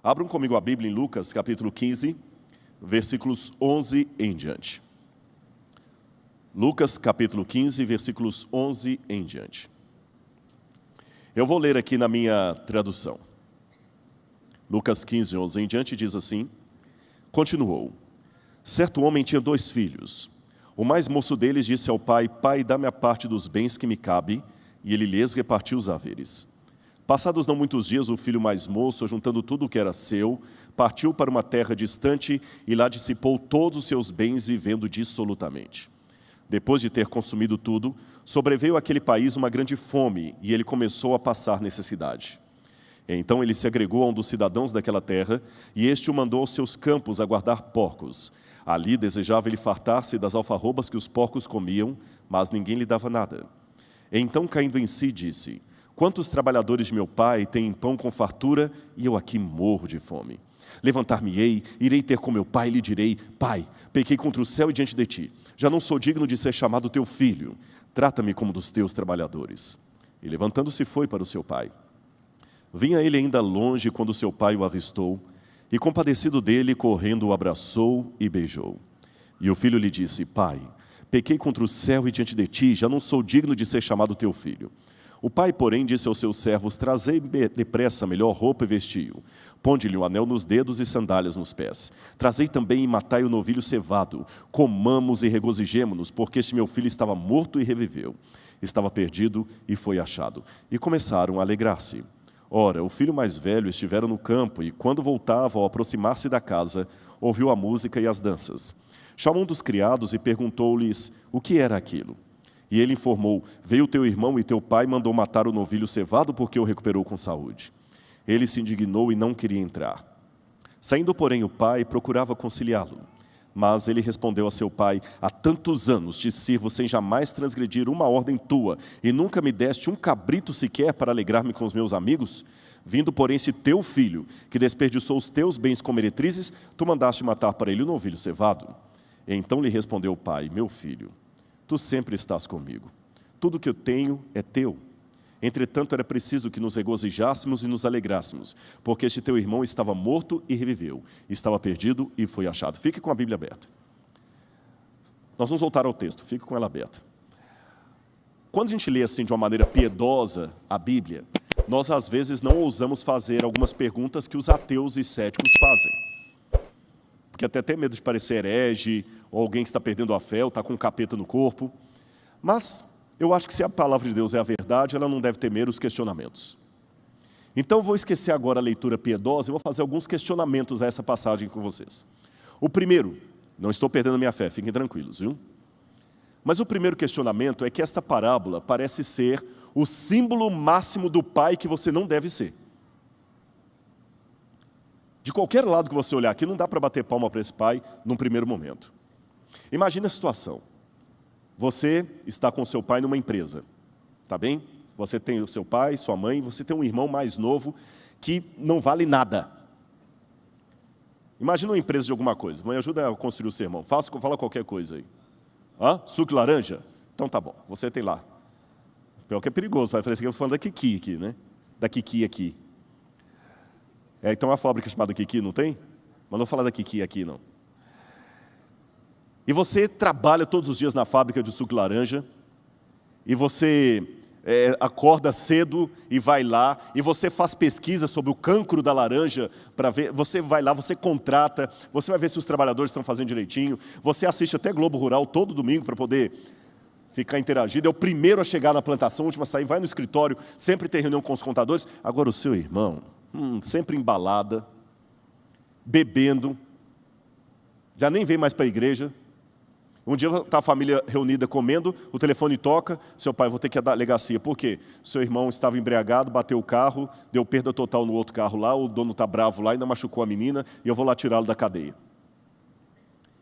Abram comigo a Bíblia em Lucas, capítulo 15, versículos 11 em diante. Lucas, capítulo 15, versículos 11 em diante. Eu vou ler aqui na minha tradução. Lucas 15, 11 em diante diz assim: Continuou. Certo homem tinha 2 filhos. O mais moço deles disse ao pai: Pai, dá-me a parte dos bens que me cabe, e ele lhes repartiu os haveres. Passados não muitos dias, o filho mais moço, juntando tudo o que era seu, partiu para uma terra distante e lá dissipou todos os seus bens, vivendo dissolutamente. Depois de ter consumido tudo, sobreveio àquele país uma grande fome, e ele começou a passar necessidade. Então ele se agregou a um dos cidadãos daquela terra, e este o mandou aos seus campos a guardar porcos. Ali desejava ele fartar-se das alfarrobas que os porcos comiam, mas ninguém lhe dava nada. Então, caindo em si, disse: Quantos trabalhadores de meu pai têm pão com fartura, e eu aqui morro de fome? Levantar-me-ei, irei ter com meu pai e lhe direi: Pai, pequei contra o céu e diante de ti. Já não sou digno de ser chamado teu filho. Trata-me como dos teus trabalhadores. E levantando-se foi para o seu pai. Vinha ele ainda longe quando seu pai o avistou, e compadecido dele, correndo, o abraçou e beijou. E o filho lhe disse: Pai, pequei contra o céu e diante de ti, já não sou digno de ser chamado teu filho. O pai, porém, disse aos seus servos: Trazei depressa a melhor roupa e vestiu. Ponde-lhe um anel nos dedos e sandálias nos pés. Trazei também e matai o novilho cevado. Comamos e regozijemo-nos, porque este meu filho estava morto e reviveu. Estava perdido e foi achado. E começaram a alegrar-se. Ora, o filho mais velho estivera no campo, e quando voltava, ao aproximar-se da casa, ouviu a música e as danças. Chamou um dos criados e perguntou-lhes o que era aquilo. E ele informou: Veio teu irmão e teu pai mandou matar o novilho cevado porque o recuperou com saúde. Ele se indignou e não queria entrar. Saindo, porém, o pai procurava conciliá-lo. Mas ele respondeu a seu pai: Há tantos anos te sirvo sem jamais transgredir uma ordem tua, e nunca me deste um cabrito sequer para alegrar-me com os meus amigos? Vindo, porém, esse teu filho, que desperdiçou os teus bens com meretrizes, tu mandaste matar para ele o novilho cevado. E então lhe respondeu o pai: Meu filho, tu sempre estás comigo. Tudo que eu tenho é teu. Entretanto, era preciso que nos regozijássemos e nos alegrássemos, porque este teu irmão estava morto e reviveu, estava perdido e foi achado. Fique com a Bíblia aberta. Nós vamos voltar ao texto, fique com ela aberta. Quando a gente lê assim de uma maneira piedosa a Bíblia, nós às vezes não ousamos fazer algumas perguntas que os ateus e céticos fazem. Porque até tem medo de parecer herege, ou alguém que está perdendo a fé, ou está com um capeta no corpo. Mas eu acho que se a palavra de Deus é a verdade, ela não deve temer os questionamentos. Então, vou esquecer agora a leitura piedosa e vou fazer alguns questionamentos a essa passagem com vocês. O primeiro, não estou perdendo a minha fé, fiquem tranquilos, viu? Mas o primeiro questionamento é que esta parábola parece ser o símbolo máximo do pai que você não deve ser. De qualquer lado que você olhar aqui, não dá para bater palma para esse pai num primeiro momento. Imagina a situação. Você está com seu pai numa empresa, tá bem? Você tem o seu pai, sua mãe, você tem um irmão mais novo que não vale nada. Imagina uma empresa de alguma coisa. Mãe, ajuda a construir o sermão. Fala qualquer coisa aí. Suco de laranja? Então tá bom, você tem lá. Pior que é perigoso, vai parecer que eu estou falando da Kiki aqui, né? Da Kiki aqui. Então a fábrica chamada Kiki, não tem? Mas não vou falar da Kiki aqui, não. E você trabalha todos os dias na fábrica de suco de laranja, e você acorda cedo e vai lá, e você faz pesquisa sobre o cancro da laranja, para ver, você vai lá, você contrata, você vai ver se os trabalhadores estão fazendo direitinho, você assiste até Globo Rural todo domingo para poder ficar interagido, é o primeiro a chegar na plantação, o último a sair, vai no escritório, sempre tem reunião com os contadores. Agora o seu irmão, sempre embalada, bebendo, já nem vem mais para a igreja. Um dia está a família reunida comendo, o telefone toca, seu pai, vou ter que ir à delegacia. Por quê? Seu irmão estava embriagado, bateu o carro, deu perda total no outro carro lá, o dono está bravo lá, ainda machucou a menina, e eu vou lá tirá-lo da cadeia.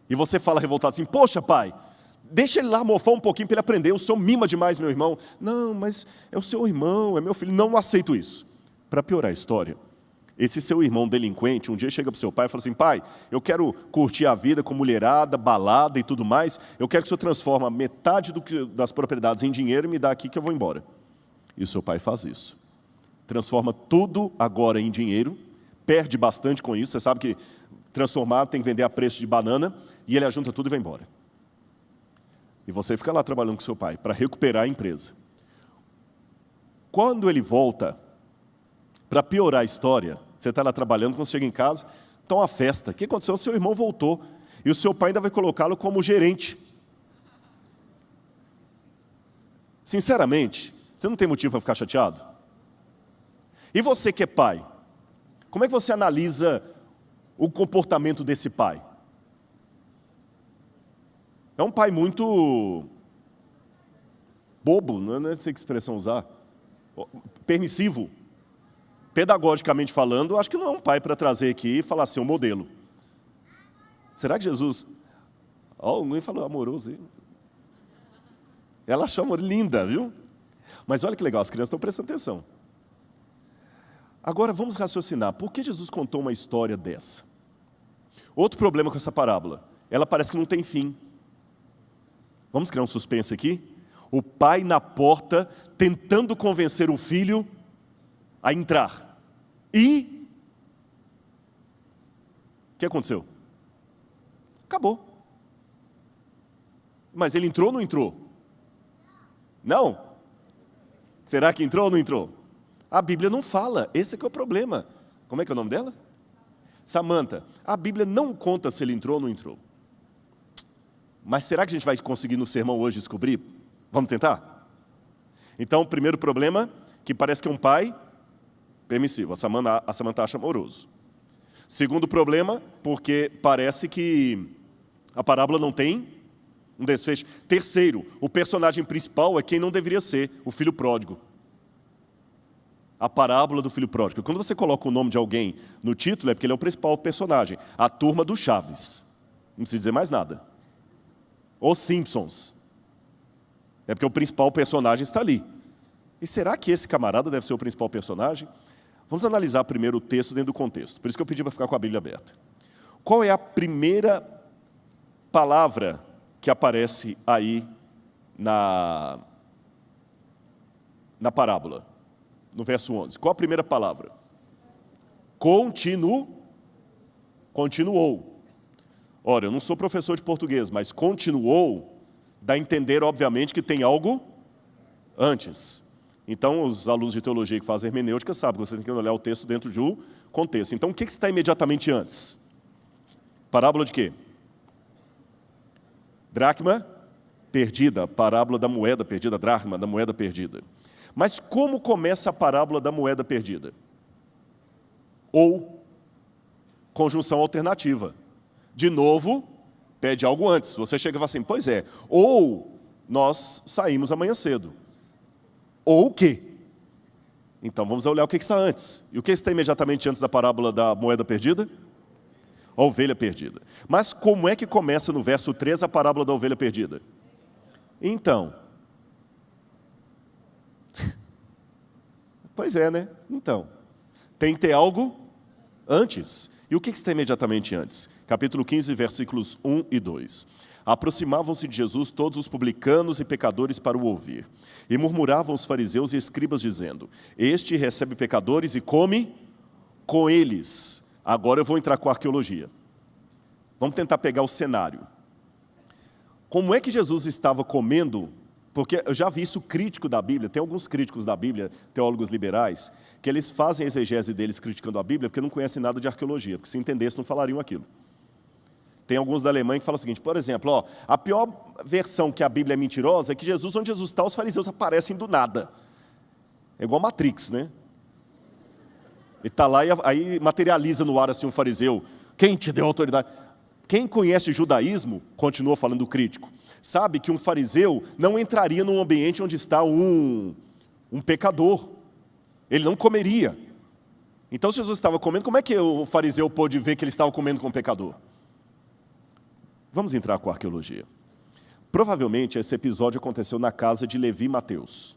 E você fala revoltado assim: Poxa, pai, deixa ele lá mofar um pouquinho para ele aprender, o senhor mima demais meu irmão. Não, mas é o seu irmão, é meu filho. Não aceito isso. Para piorar a história, esse seu irmão delinquente, um dia chega para o seu pai e fala assim: Pai, eu quero curtir a vida com mulherada, balada e tudo mais, eu quero que o senhor transforme metade das propriedades em dinheiro e me dá aqui que eu vou embora. E o seu pai faz isso. Transforma tudo agora em dinheiro, perde bastante com isso. Você sabe que transformar tem que vender a preço de banana, e ele ajunta tudo e vai embora. E você fica lá trabalhando com seu pai para recuperar a empresa. Quando ele volta, para piorar a história, você está lá trabalhando, quando você chega em casa, está uma festa. O que aconteceu? O seu irmão voltou, e o seu pai ainda vai colocá-lo como gerente. Sinceramente, você não tem motivo para ficar chateado? E você que é pai, como é que você analisa o comportamento desse pai? É um pai muito bobo, não sei que expressão usar, permissivo. Pedagogicamente falando, acho que não é um pai para trazer aqui e falar assim, um modelo. Será que Jesus... o mãe falou amoroso. Hein? Ela achou linda, viu? Mas olha que legal, as crianças estão prestando atenção. Agora vamos raciocinar. Por que Jesus contou uma história dessa? Outro problema com essa parábola. Ela parece que não tem fim. Vamos criar um suspense aqui? O pai na porta, tentando convencer o filho a entrar. E... o que aconteceu? Acabou. Mas ele entrou ou não entrou? Não. Será que entrou ou não entrou? A Bíblia não fala, esse que é o problema. Como é que é o nome dela? Samanta. A Bíblia não conta se ele entrou ou não entrou. Mas será que a gente vai conseguir no sermão hoje descobrir? Vamos tentar? Então, o primeiro problema, que parece que é um pai permissivo. A Samanta acha amoroso. Segundo problema, porque parece que a parábola não tem um desfecho. Terceiro, o personagem principal é quem não deveria ser, o filho pródigo. A parábola do filho pródigo. Quando você coloca o nome de alguém no título, é porque ele é o principal personagem. A turma do Chaves. Não precisa dizer mais nada. Os Simpsons. É porque o principal personagem está ali. E será que esse camarada deve ser o principal personagem? Vamos analisar primeiro o texto dentro do contexto. Por isso que eu pedi para ficar com a Bíblia aberta. Qual é a primeira palavra que aparece aí na parábola? No verso 11. Qual a primeira palavra? Continuou. Ora, eu não sou professor de português, mas continuou dá a entender, obviamente, que tem algo antes. Então, os alunos de teologia que fazem hermenêutica sabem que você tem que olhar o texto dentro de um contexto. Então, o que está imediatamente antes? Parábola de quê? Dracma perdida, parábola da moeda perdida, dracma, da moeda perdida. Mas como começa a parábola da moeda perdida? Ou conjunção alternativa. De novo, pede algo antes. Você chega e fala assim, pois é, ou nós saímos amanhã cedo. Ou o quê? Então vamos olhar o que está antes. E o que está imediatamente antes da parábola da moeda perdida? A ovelha perdida. Mas como é que começa no verso 3 a parábola da ovelha perdida? Então. Pois é, né? Então. Tem que ter algo antes. E o que está imediatamente antes? Capítulo 15, versículos 1 e 2. Aproximavam-se de Jesus todos os publicanos e pecadores para o ouvir. E murmuravam os fariseus e escribas, dizendo, este recebe pecadores e come com eles. Agora eu vou entrar com a arqueologia. Vamos tentar pegar o cenário. Como é que Jesus estava comendo? Porque eu já vi isso crítico da Bíblia. Tem alguns críticos da Bíblia, teólogos liberais, que eles fazem a exegese deles criticando a Bíblia porque não conhecem nada de arqueologia, porque se entendessem não falariam aquilo. Tem alguns da Alemanha que falam o seguinte, por exemplo, a pior versão que a Bíblia é mentirosa é que onde Jesus está, os fariseus aparecem do nada. É igual Matrix, né? Ele está lá e aí materializa no ar assim um fariseu. Quem te deu autoridade? Quem conhece judaísmo, continua falando o crítico, sabe que um fariseu não entraria num ambiente onde está um pecador. Ele não comeria. Então, se Jesus estava comendo, como é que o fariseu pôde ver que ele estava comendo com um pecador? Vamos entrar com a arqueologia. Provavelmente, esse episódio aconteceu na casa de Levi e Mateus,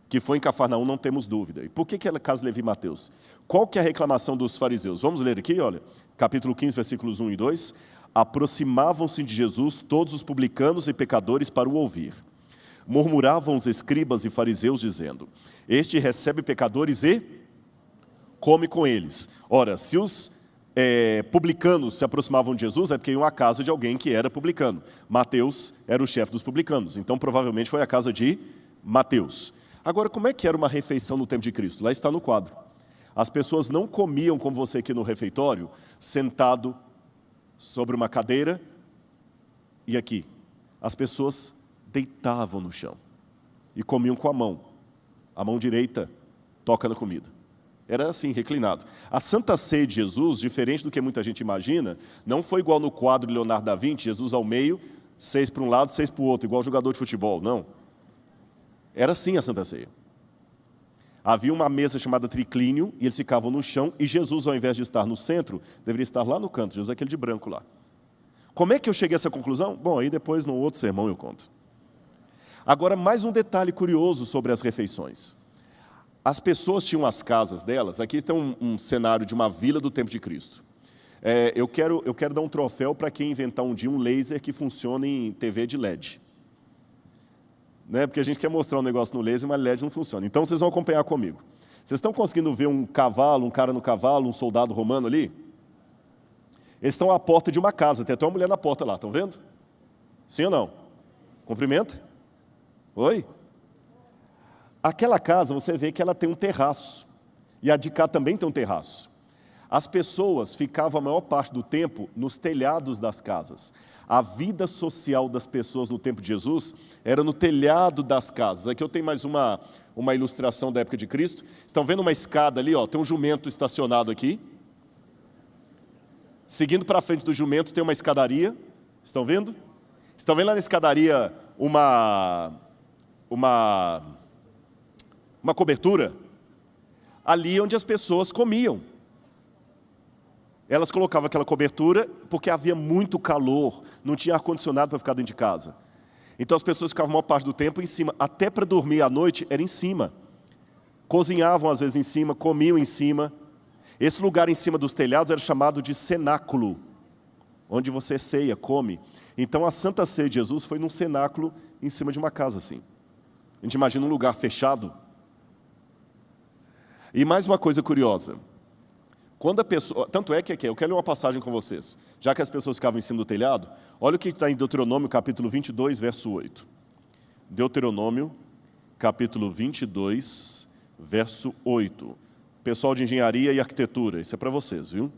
que foi em Cafarnaum, não temos dúvida. E por que é a casa de Levi e Mateus? Qual que é a reclamação dos fariseus? Vamos ler aqui, olha, capítulo 15, versículos 1 e 2. Aproximavam-se de Jesus todos os publicanos e pecadores para o ouvir. Murmuravam os escribas e fariseus, dizendo, este recebe pecadores e come com eles. Ora, se os publicanos se aproximavam de Jesus, é porque iam à casa de alguém que era publicano. Mateus era o chefe dos publicanos, então provavelmente foi a casa de Mateus. Agora, como é que era uma refeição no tempo de Cristo? Lá está no quadro. As pessoas não comiam como você aqui no refeitório, sentado sobre uma cadeira e aqui. As pessoas deitavam no chão e comiam com a mão direita toca na comida. Era assim, reclinado. A Santa Ceia de Jesus, diferente do que muita gente imagina, não foi igual no quadro de Leonardo da Vinci, Jesus ao meio, 6 para um lado, 6 para o outro, igual jogador de futebol, não. Era assim a Santa Ceia. Havia uma mesa chamada triclínio, e eles ficavam no chão, e Jesus, ao invés de estar no centro, deveria estar lá no canto, Jesus é aquele de branco lá. Como é que eu cheguei a essa conclusão? Bom, aí depois, no outro sermão, eu conto. Agora, mais um detalhe curioso sobre as refeições. As pessoas tinham as casas delas, aqui está um cenário de uma vila do tempo de Cristo. Eu quero dar um troféu para quem inventar um dia um laser que funcione em TV de LED. Né? Porque a gente quer mostrar um negócio no laser, mas LED não funciona. Então, vocês vão acompanhar comigo. Vocês estão conseguindo ver um cavalo, um cara no cavalo, um soldado romano ali? Eles estão à porta de uma casa, tem até uma mulher na porta lá, estão vendo? Sim ou não? Cumprimenta? Oi? Aquela casa, você vê que ela tem um terraço, e a de cá também tem um terraço. As pessoas ficavam a maior parte do tempo nos telhados das casas. A vida social das pessoas no tempo de Jesus era no telhado das casas. Aqui eu tenho mais uma ilustração da época de Cristo. Estão vendo uma escada ali? Ó, tem um jumento estacionado aqui. Seguindo para frente do jumento tem uma escadaria. Estão vendo? Estão vendo lá na escadaria uma cobertura? Ali onde as pessoas comiam. Elas colocavam aquela cobertura porque havia muito calor, não tinha ar-condicionado para ficar dentro de casa. Então as pessoas ficavam a maior parte do tempo em cima, até para dormir à noite era em cima. Cozinhavam às vezes em cima, comiam em cima. Esse lugar em cima dos telhados era chamado de cenáculo, onde você ceia, come. Então a Santa Ceia de Jesus foi num cenáculo em cima de uma casa assim. A gente imagina um lugar fechado. E mais uma coisa curiosa. Quando a pessoa, tanto é que aqui, eu quero ler uma passagem com vocês. Já que as pessoas ficavam em cima do telhado, olha o que está em Deuteronômio, capítulo 22, verso 8. Deuteronômio, capítulo 22, verso 8. Pessoal de engenharia e arquitetura, isso é para vocês, viu?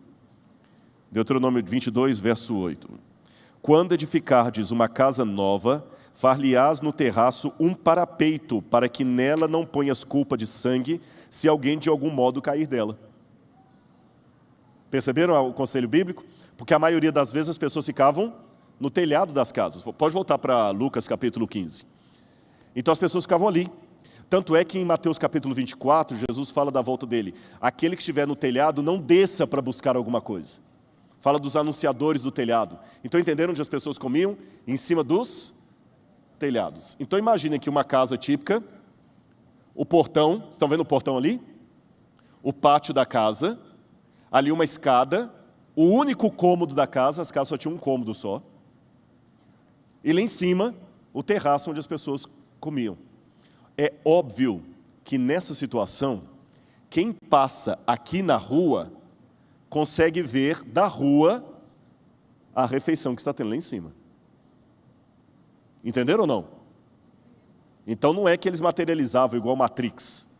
Deuteronômio 22, verso 8. Quando edificardes uma casa nova, far-lhe-ás no terraço um parapeito, para que nela não ponhas culpa de sangue, se alguém de algum modo cair dela. Perceberam o conselho bíblico? Porque a maioria das vezes as pessoas ficavam no telhado das casas. Pode voltar para Lucas capítulo 15. Então as pessoas ficavam ali. Tanto é que em Mateus capítulo 24, Jesus fala da volta dele. Aquele que estiver no telhado, não desça para buscar alguma coisa. Fala dos anunciadores do telhado. Então entenderam onde as pessoas comiam? Em cima dos telhados. Então imaginem que uma casa típica, o portão, estão vendo o portão ali? O pátio da casa, ali uma escada, o único cômodo da casa, as casas só tinham um cômodo só. E lá em cima, o terraço onde as pessoas comiam. É óbvio que nessa situação, quem passa aqui na rua, consegue ver da rua a refeição que está tendo lá em cima. Entenderam ou não? Então não é que eles materializavam igual Matrix.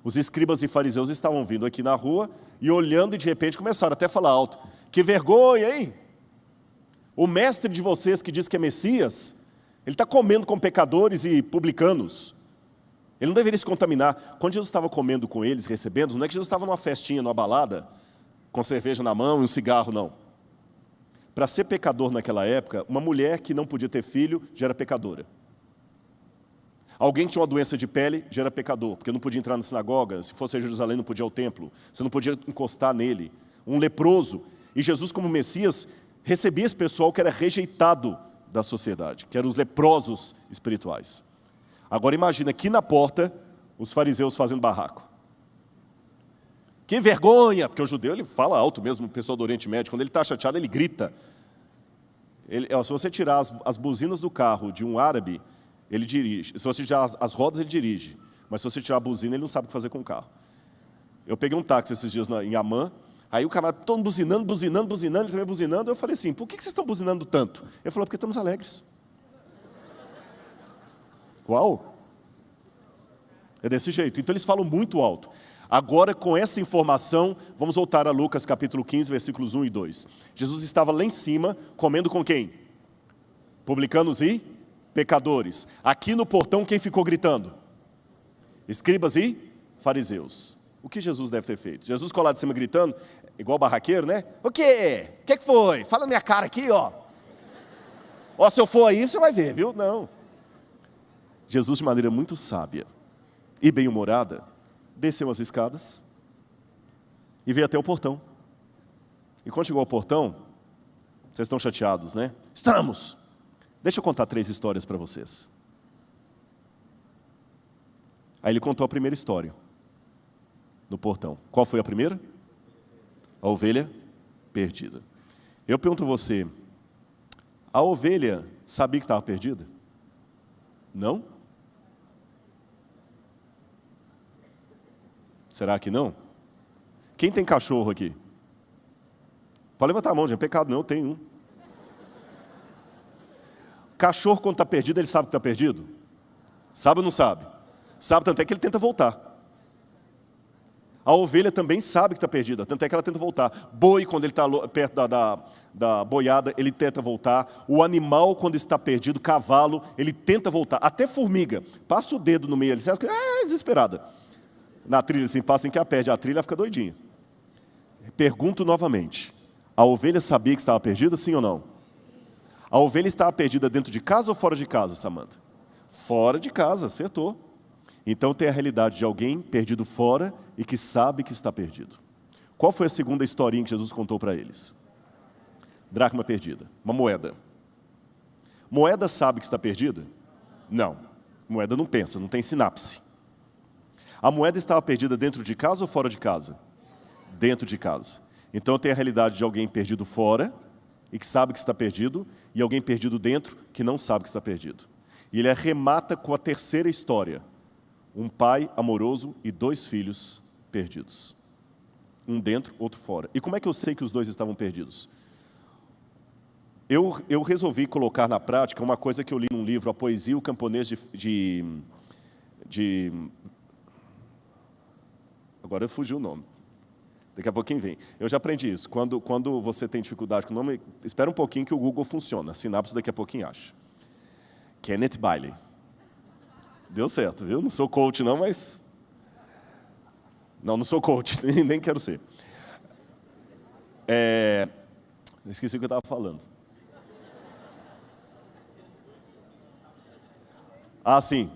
Os escribas e fariseus estavam vindo aqui na rua e olhando e de repente começaram até a falar alto. Que vergonha, hein? O mestre de vocês que diz que é Messias, ele está comendo com pecadores e publicanos. Ele não deveria se contaminar. Quando Jesus estava comendo com eles, recebendo, não é que Jesus estava numa festinha, numa balada, com cerveja na mão e um cigarro, não. Para ser pecador naquela época, uma mulher que não podia ter filho já era pecadora. Alguém que tinha uma doença de pele já era pecador, porque não podia entrar na sinagoga, se fosse a Jerusalém não podia ir ao templo, você não podia encostar nele. Um leproso. E Jesus, como Messias, recebia esse pessoal que era rejeitado da sociedade, que eram os leprosos espirituais. Agora imagina, aqui na porta, os fariseus fazendo barraco. Que vergonha! Porque o judeu ele fala alto mesmo, o pessoal do Oriente Médio, quando ele está chateado ele grita. Se você tirar as buzinas do carro de um árabe, ele dirige. Se você tirar as rodas, ele dirige. Mas se você tirar a buzina, ele não sabe o que fazer com o carro. Eu peguei um táxi esses dias em Amman, aí o camarada todo buzinando, ele também buzinando. Eu falei assim, por que vocês estão buzinando tanto? Ele falou, porque estamos alegres. Uau! É desse jeito. Então eles falam muito alto. Agora, com essa informação, vamos voltar a Lucas capítulo 15, versículos 1 e 2. Jesus estava lá em cima, comendo com quem? Publicanos e pecadores. Aqui no portão, quem ficou gritando? Escribas e fariseus. O que Jesus deve ter feito? Jesus ficou lá de cima gritando, igual barraqueiro, né? O quê? O que foi? Fala na minha cara aqui, ó. Ó, se eu for aí, você vai ver, viu? Não. Jesus, de maneira muito sábia e bem-humorada, desceu as escadas e veio até o portão. E quando chegou ao portão, vocês estão chateados, né? Estamos! Deixa eu contar 3 histórias para vocês. Aí ele contou a primeira história, no portão. Qual foi a primeira? A ovelha perdida. Eu pergunto a você, a ovelha sabia que estava perdida? Não? Será que não? Quem tem cachorro aqui? Pode levantar a mão, gente, é pecado não, eu tenho um. Cachorro, quando está perdido, ele sabe que está perdido? Sabe ou não sabe? Sabe, tanto é que ele tenta voltar. A ovelha também sabe que está perdida, tanto é que ela tenta voltar. Boi, quando ele está perto da boiada, ele tenta voltar. O animal, quando está perdido, cavalo, ele tenta voltar. Até formiga, passa o dedo no meio, ele fica desesperada. Na trilha, assim, passa em que ela perde a trilha, ela fica doidinha. Pergunto novamente, a ovelha sabia que estava perdida, sim ou não? A ovelha estava perdida dentro de casa ou fora de casa, Samantha? Fora de casa, acertou. Então tem a realidade de alguém perdido fora e que sabe que está perdido. Qual foi a segunda historinha que Jesus contou para eles? Dracma perdida, uma moeda. Moeda sabe que está perdida? Não. Moeda não pensa, não tem sinapse. A moeda estava perdida dentro de casa ou fora de casa? Dentro de casa. Então tem a realidade de alguém perdido fora e que sabe que está perdido, e alguém perdido dentro que não sabe que está perdido. E ele arremata com a terceira história. Um pai amoroso e 2 filhos perdidos. Um dentro, outro fora. E como é que eu sei que os 2 estavam perdidos? Eu resolvi colocar na prática uma coisa que eu li num livro, A Poesia e o Camponês Agora eu fugi o nome. Daqui a pouquinho vem. Eu já aprendi isso. Quando você tem dificuldade com o nome, espera um pouquinho que o Google funciona. A sinapse daqui a pouquinho acha. Kenneth Bailey. Deu certo, viu? Não sou coach não, mas... Não sou coach, nem quero ser. Esqueci o que eu estava falando. Ah, sim.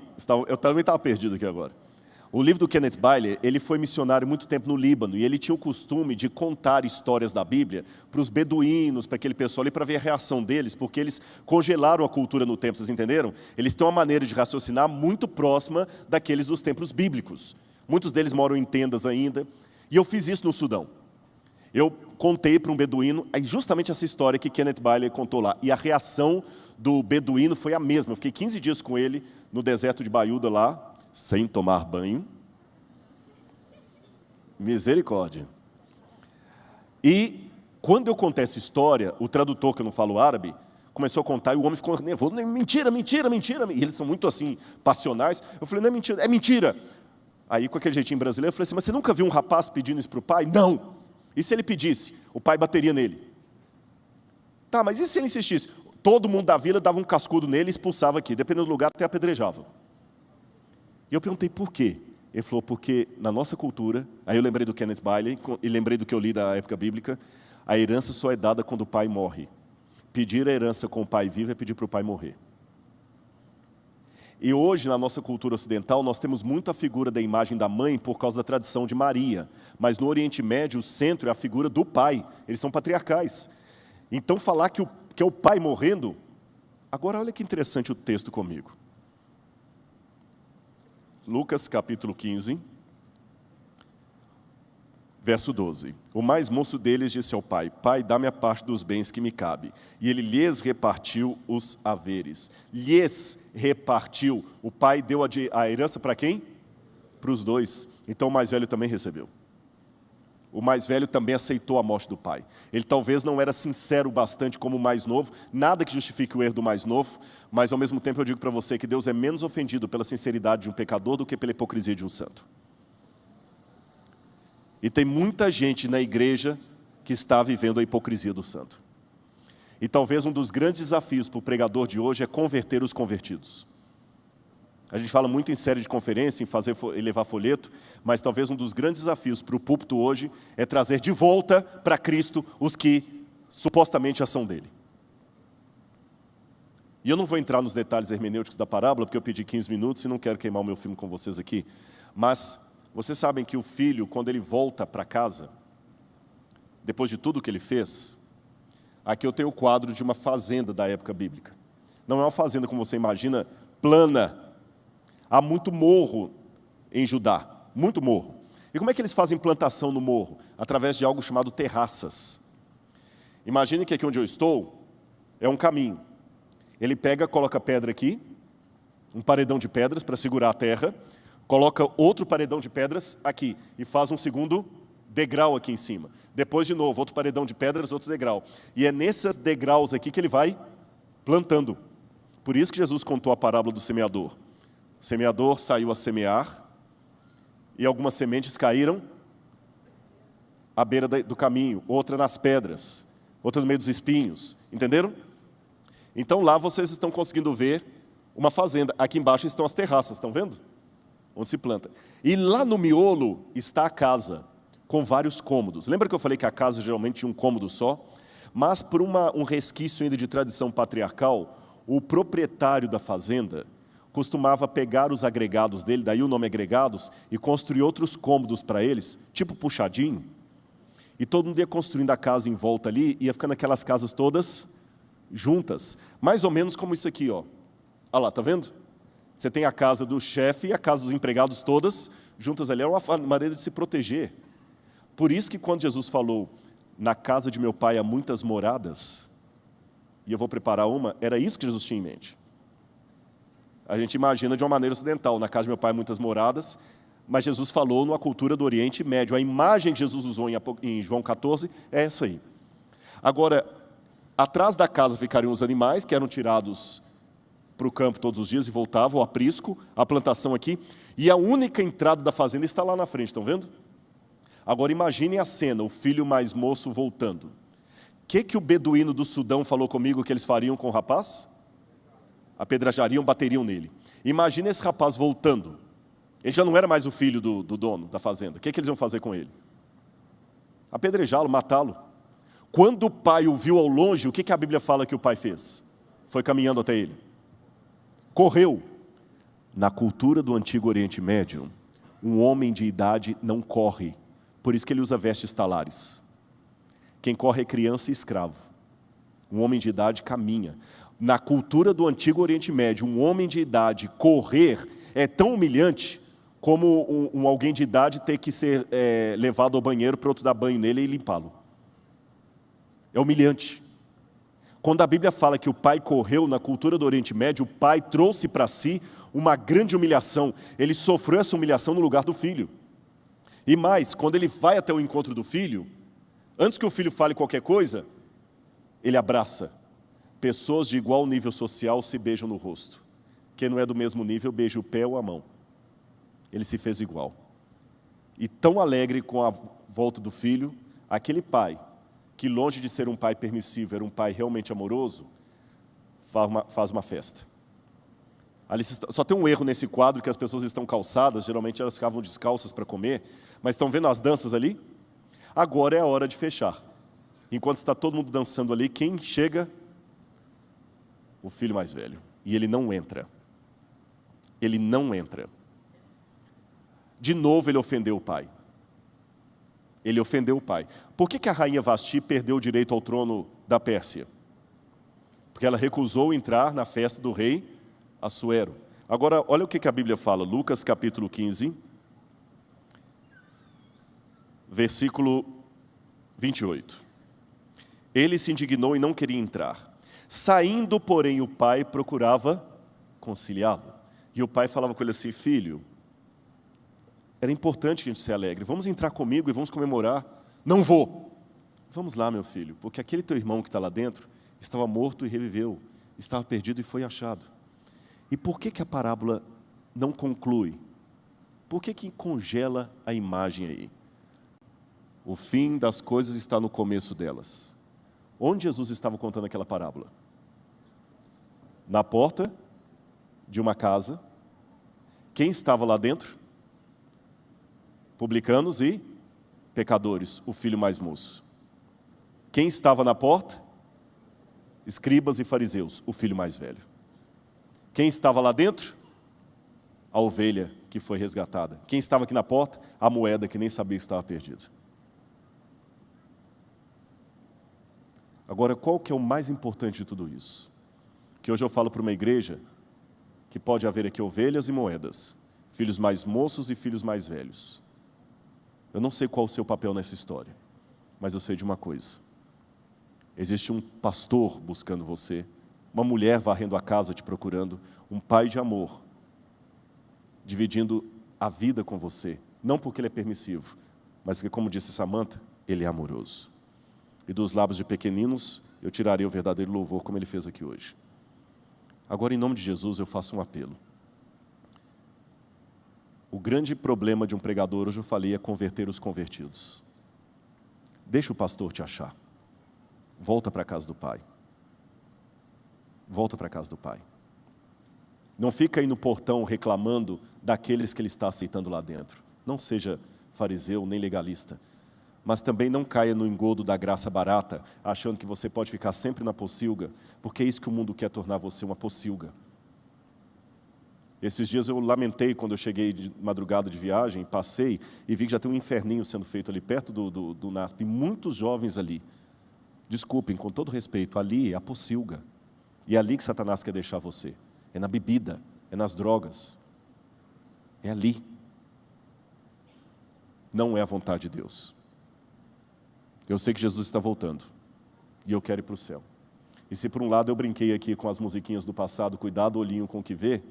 Eu também estava perdido aqui agora. O livro do Kenneth Bailey, ele foi missionário muito tempo no Líbano, e ele tinha o costume de contar histórias da Bíblia para os beduínos, para aquele pessoal ali, para ver a reação deles, porque eles congelaram a cultura no tempo, vocês entenderam? Eles têm uma maneira de raciocinar muito próxima daqueles dos tempos bíblicos. Muitos deles moram em tendas ainda, e eu fiz isso no Sudão. Eu contei para um beduíno, justamente essa história que Kenneth Bailey contou lá, e a reação do beduíno foi a mesma. Eu fiquei 15 dias com ele no deserto de Baiuda lá, sem tomar banho. Misericórdia. E quando eu contei essa história, o tradutor, que eu não falo árabe, começou a contar e o homem ficou nervoso. Mentira. E eles são muito assim, passionais. Eu falei, não é mentira, é mentira. Aí com aquele jeitinho brasileiro, eu falei assim, mas você nunca viu um rapaz pedindo isso para o pai? Não. E se ele pedisse? O pai bateria nele. Tá, mas e se ele insistisse? Todo mundo da vila dava um cascudo nele e expulsava aqui. Dependendo do lugar, até apedrejava. E eu perguntei por quê. Ele falou, porque na nossa cultura, aí eu lembrei do Kenneth Bailey, e lembrei do que eu li da época bíblica, a herança só é dada quando o pai morre. Pedir a herança com o pai vivo é pedir para o pai morrer. E hoje, na nossa cultura ocidental, nós temos muito a figura da imagem da mãe por causa da tradição de Maria. Mas no Oriente Médio, o centro é a figura do pai. Eles são patriarcais. Então, falar que é o pai morrendo... Agora, olha que interessante o texto comigo. Lucas capítulo 15, verso 12. O mais moço deles disse ao pai, pai, dá-me a parte dos bens que me cabe. E ele lhes repartiu os haveres. Lhes repartiu. O pai deu a herança para quem? Para os 2. Então o mais velho também recebeu. o mais velho também aceitou a morte do pai. Ele talvez não era sincero bastante como o mais novo, nada que justifique o erro do mais novo, mas ao mesmo tempo eu digo para você que Deus é menos ofendido pela sinceridade de um pecador do que pela hipocrisia de um santo. E tem muita gente na igreja que está vivendo a hipocrisia do santo. E talvez um dos grandes desafios para o pregador de hoje é converter os convertidos. A gente fala muito em série de conferência, em levar folheto, mas talvez um dos grandes desafios para o púlpito hoje é trazer de volta para Cristo os que supostamente já são dele. E eu não vou entrar nos detalhes hermenêuticos da parábola, porque eu pedi 15 minutos e não quero queimar o meu filme com vocês aqui. Mas vocês sabem que o filho, quando ele volta para casa, depois de tudo que ele fez, aqui eu tenho o quadro de uma fazenda da época bíblica. Não é uma fazenda como você imagina, plana. Há muito morro em Judá, muito morro. E como é que eles fazem plantação no morro? Através de algo chamado terraças. Imagine que aqui onde eu estou é um caminho. Ele pega, coloca pedra aqui, um paredão de pedras para segurar a terra, coloca outro paredão de pedras aqui e faz um segundo degrau aqui em cima. Depois, de novo, outro paredão de pedras, outro degrau. E é nesses degraus aqui que ele vai plantando. Por isso que Jesus contou a parábola do semeador. O semeador saiu a semear e algumas sementes caíram à beira do caminho, outra nas pedras, outra no meio dos espinhos. Entenderam? Então lá vocês estão conseguindo ver uma fazenda. Aqui embaixo estão as terraças, estão vendo? Onde se planta. E lá no miolo está a casa, com vários cômodos. Lembra que eu falei que a casa geralmente tinha um cômodo só? Mas por um resquício ainda de tradição patriarcal, o proprietário da fazenda costumava pegar os agregados dele, daí o nome agregados, e construir outros cômodos para eles, tipo puxadinho. E todo mundo ia construindo a casa em volta ali, ia ficando aquelas casas todas juntas. Mais ou menos como isso aqui, ó. Olha lá, tá vendo? Você tem a casa do chefe e a casa dos empregados todas juntas ali. Era uma maneira de se proteger. Por isso que quando Jesus falou, na casa de meu pai há muitas moradas, e eu vou preparar uma, era isso que Jesus tinha em mente. A gente imagina de uma maneira ocidental, na casa de meu pai há muitas moradas, mas Jesus falou numa cultura do Oriente Médio. A imagem que Jesus usou em João 14 é essa aí. Agora, atrás da casa ficariam os animais, que eram tirados para o campo todos os dias e voltavam, o aprisco, a plantação aqui, e a única entrada da fazenda está lá na frente, estão vendo? Agora imaginem a cena, o filho mais moço voltando. O que o beduíno do Sudão falou comigo que eles fariam com o rapaz? Apedrejariam, bateriam nele. Imagina esse rapaz voltando. Ele já não era mais o filho do dono da fazenda. O que eles iam fazer com ele? Apedrejá-lo, matá-lo. Quando o pai o viu ao longe, o que a Bíblia fala que o pai fez? Foi caminhando até ele. Correu. Na cultura do Antigo Oriente Médio, um homem de idade não corre. Por isso que ele usa vestes talares. Quem corre é criança e escravo. Um homem de idade caminha. Na cultura do Antigo Oriente Médio, um homem de idade correr é tão humilhante como alguém de idade ter que ser levado ao banheiro para outro dar banho nele e limpá-lo. É humilhante. Quando a Bíblia fala que o pai correu na cultura do Oriente Médio, o pai trouxe para si uma grande humilhação. Ele sofreu essa humilhação no lugar do filho. E mais, quando ele vai até o encontro do filho, antes que o filho fale qualquer coisa, ele abraça. Pessoas de igual nível social se beijam no rosto. Quem não é do mesmo nível, beija o pé ou a mão. Ele se fez igual. E tão alegre com a volta do filho, aquele pai, que longe de ser um pai permissivo, era um pai realmente amoroso, faz uma festa. Ali só tem um erro nesse quadro, que as pessoas estão calçadas, geralmente elas ficavam descalças para comer, mas estão vendo as danças ali? Agora é a hora de fechar. Enquanto está todo mundo dançando ali, quem chega? O filho mais velho. E ele não entra. Ele não entra. De novo ele ofendeu o pai. Ele ofendeu o pai. Por que a rainha Vasti perdeu o direito ao trono da Pérsia? Porque ela recusou entrar na festa do rei Assuero. Agora, olha o que a Bíblia fala. Lucas capítulo 15, versículo 28. Ele se indignou e não queria entrar. Saindo, porém, o pai procurava conciliá-lo. E o pai falava com ele assim, filho, era importante que a gente se alegre. Vamos entrar comigo e vamos comemorar. Não vou. Vamos lá, meu filho, porque aquele teu irmão que está lá dentro estava morto e reviveu, estava perdido e foi achado. E por que a parábola não conclui? Por que congela a imagem aí? O fim das coisas está no começo delas. Onde Jesus estava contando aquela parábola? Na porta de uma casa. Quem estava lá dentro? Publicanos e pecadores, o filho mais moço. Quem estava na porta? Escribas e fariseus, o filho mais velho. Quem estava lá dentro? A ovelha que foi resgatada. Quem estava aqui na porta? A moeda que nem sabia que estava perdida. Agora, qual que é o mais importante de tudo isso? Que hoje eu falo para uma igreja que pode haver aqui ovelhas e moedas, filhos mais moços e filhos mais velhos. Eu não sei qual o seu papel nessa história, mas eu sei de uma coisa. Existe um pastor buscando você, uma mulher varrendo a casa te procurando, um pai de amor, dividindo a vida com você, não porque ele é permissivo, mas porque, como disse Samantha, ele é amoroso. E dos lábios de pequeninos, eu tirarei o verdadeiro louvor, como ele fez aqui hoje. Agora, em nome de Jesus, eu faço um apelo. O grande problema de um pregador, hoje eu falei, é converter os convertidos. Deixa o pastor te achar. Volta para a casa do Pai. Volta para a casa do Pai. Não fica aí no portão reclamando daqueles que ele está aceitando lá dentro. Não seja fariseu nem legalista. Mas também não caia no engodo da graça barata, achando que você pode ficar sempre na pocilga, porque é isso que o mundo quer tornar você, uma pocilga. Esses dias eu lamentei quando eu cheguei de madrugada de viagem, passei e vi que já tem um inferninho sendo feito ali perto do NASP, e muitos jovens ali. Desculpem, com todo respeito, ali é a pocilga. E é ali que Satanás quer deixar você. É na bebida, é nas drogas. É ali. Não é a vontade de Deus. Eu sei que Jesus está voltando. E eu quero ir para o céu. E se por um lado eu brinquei aqui com as musiquinhas do passado, cuidado olhinho com o que vê,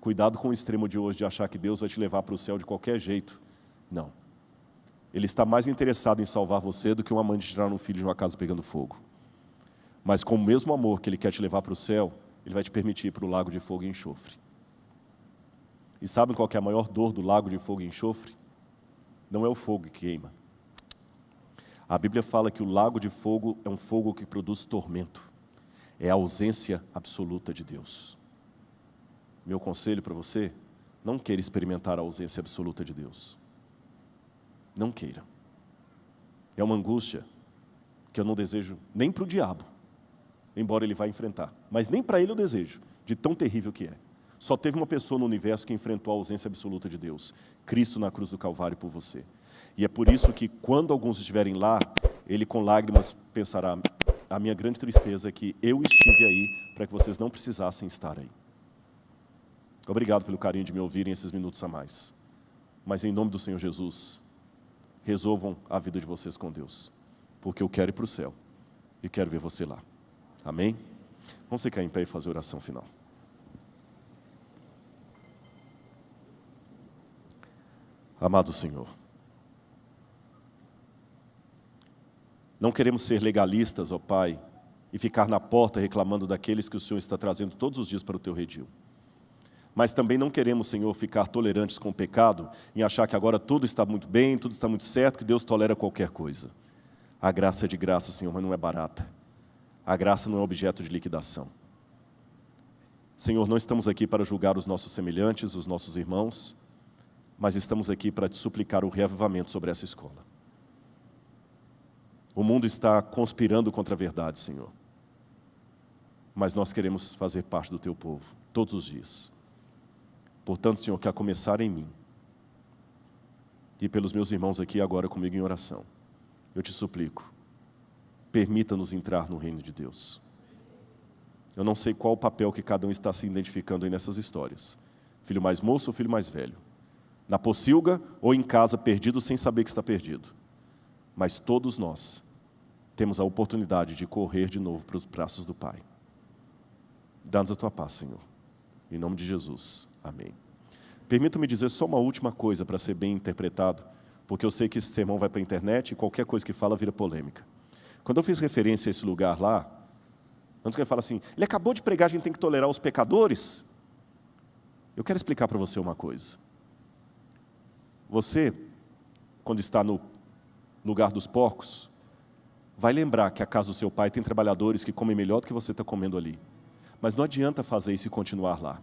cuidado com o extremo de hoje de achar que Deus vai te levar para o céu de qualquer jeito. Não. Ele está mais interessado em salvar você do que uma mãe de tirar um filho de uma casa pegando fogo. Mas com o mesmo amor que Ele quer te levar para o céu, Ele vai te permitir ir para o lago de fogo e enxofre. E sabem qual que é a maior dor do lago de fogo e enxofre? Não é o fogo que queima. A Bíblia fala que o lago de fogo é um fogo que produz tormento. É a ausência absoluta de Deus. Meu conselho para você, não queira experimentar a ausência absoluta de Deus. Não queira. É uma angústia que eu não desejo nem para o diabo, embora ele vá enfrentar. Mas nem para ele eu desejo, de tão terrível que é. Só teve uma pessoa no universo que enfrentou a ausência absoluta de Deus. Cristo na cruz do Calvário por você. E é por isso que quando alguns estiverem lá, ele com lágrimas pensará, a minha grande tristeza é que eu estive aí para que vocês não precisassem estar aí. Obrigado pelo carinho de me ouvirem esses minutos a mais. Mas em nome do Senhor Jesus, resolvam a vida de vocês com Deus. Porque eu quero ir para o céu e quero ver você lá. Amém? Vamos ficar em pé e fazer a oração final. Amado Senhor, não queremos ser legalistas, ó Pai, e ficar na porta reclamando daqueles que o Senhor está trazendo todos os dias para o Teu redil. Mas também não queremos, Senhor, ficar tolerantes com o pecado e achar que agora tudo está muito bem, tudo está muito certo, que Deus tolera qualquer coisa. A graça é de graça, Senhor, mas não é barata. A graça não é objeto de liquidação. Senhor, não estamos aqui para julgar os nossos semelhantes, os nossos irmãos, mas estamos aqui para te suplicar o reavivamento sobre essa escola. O mundo está conspirando contra a verdade, Senhor. Mas nós queremos fazer parte do Teu povo, todos os dias. Portanto, Senhor, que a começar em mim, e pelos meus irmãos aqui agora comigo em oração, eu te suplico, permita-nos entrar no reino de Deus. Eu não sei qual o papel que cada um está se identificando aí nessas histórias. Filho mais moço ou filho mais velho? Na pocilga ou em casa perdido sem saber que está perdido. Mas todos nós temos a oportunidade de correr de novo para os braços do Pai. Dá-nos a Tua paz, Senhor. Em nome de Jesus. Amém. Permita-me dizer só uma última coisa para ser bem interpretado, porque eu sei que esse sermão vai para a internet e qualquer coisa que fala vira polêmica. Quando eu fiz referência a esse lugar lá, antes que ele fale assim, ele acabou de pregar, a gente tem que tolerar os pecadores. Eu quero explicar para você uma coisa. Você, quando está no lugar dos porcos, vai lembrar que a casa do seu pai tem trabalhadores que comem melhor do que você está comendo ali. Mas não adianta fazer isso e continuar lá.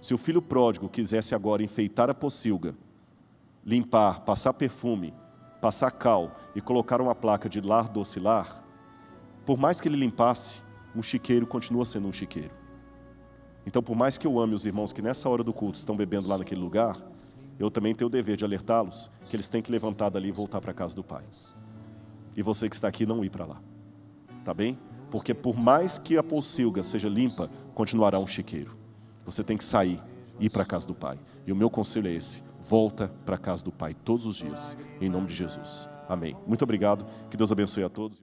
Se o filho pródigo quisesse agora enfeitar a pocilga, limpar, passar perfume, passar cal e colocar uma placa de lar doce lar, por mais que ele limpasse, um chiqueiro continua sendo um chiqueiro. Então, por mais que eu ame os irmãos que nessa hora do culto estão bebendo lá naquele lugar, eu também tenho o dever de alertá-los que eles têm que levantar dali e voltar para a casa do Pai. E você que está aqui não ir para lá. Tá bem? Porque por mais que a pocilga seja limpa, continuará um chiqueiro. Você tem que sair e ir para a casa do Pai. E o meu conselho é esse: volta para a casa do Pai todos os dias, em nome de Jesus. Amém. Muito obrigado. Que Deus abençoe a todos.